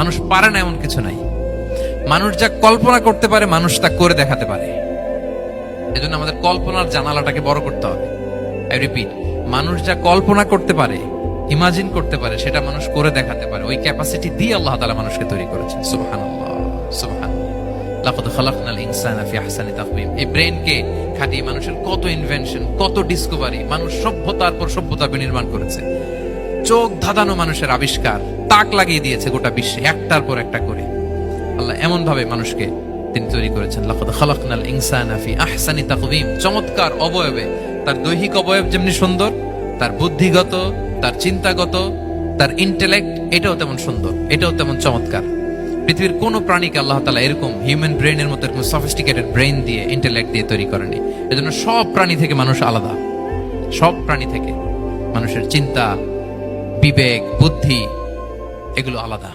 মানুষ পারে না এমন কিছু নাই। মানুষ যা কল্পনা করতে পারে মানুষ তা করে দেখাতে পারে। এজন্য আমাদের কল্পনার জানালাটাকে বড় করতে হবে। আই রিপিট, মানুষ যা কল্পনা করতে পারে, ইমাজিন করতে পারে, সেটা মানুষ করে দেখাতে পারে। ওই ক্যাপাসিটি দিয়ে আল্লাহ তাআলা মানুষকে তৈরি করেছেন। সুবহানাল্লাহ, সুবহানাল্লাহ। লাকাদ খালাকনাল ইনসানা ফি আহসানি তাকওয়িম। এই ব্রেনকে খাটিয়ে মানুষের কত ইনভেনশন, কত ডিসকভারি, মানুষ সভ্যতার পর সভ্যতা বিনির্মাণ করেছে। চোখ ধাঁধানো মানুষের আবিষ্কার তাক লাগিয়ে দিয়েছে গোটা বিশ্বে, একটার পর একটা করে। আল্লাহ এমন ভাবে মানুষকে তিনি তৈরি করেছেন। লাকাদ খালাকনাল ইনসানা ফি আহসানি তাকওয়িম। চমৎকার অবয়বে, তার দৈহিক অবয়ব যেমনি সুন্দর, তার বুদ্ধিগত, তার চিন্তাগত, তার ইন্টেলেক্ট, এটাও তেমন সুন্দর, এটাও তেমন চমৎকার। পৃথিবীর কোন প্রাণীকে আল্লাহ তাআলা এরকম হিউম্যান ব্রেনের মতো এরকম সফিস্টিকেটেড ব্রেন দিয়ে, ইন্টেলেক্ট দিয়ে তৈরি করেনি। এজন্য সব প্রাণী থেকে মানুষ আলাদা। সব প্রাণী থেকে মানুষের চিন্তা, বিবেক, বুদ্ধি এগুলো আলাদা।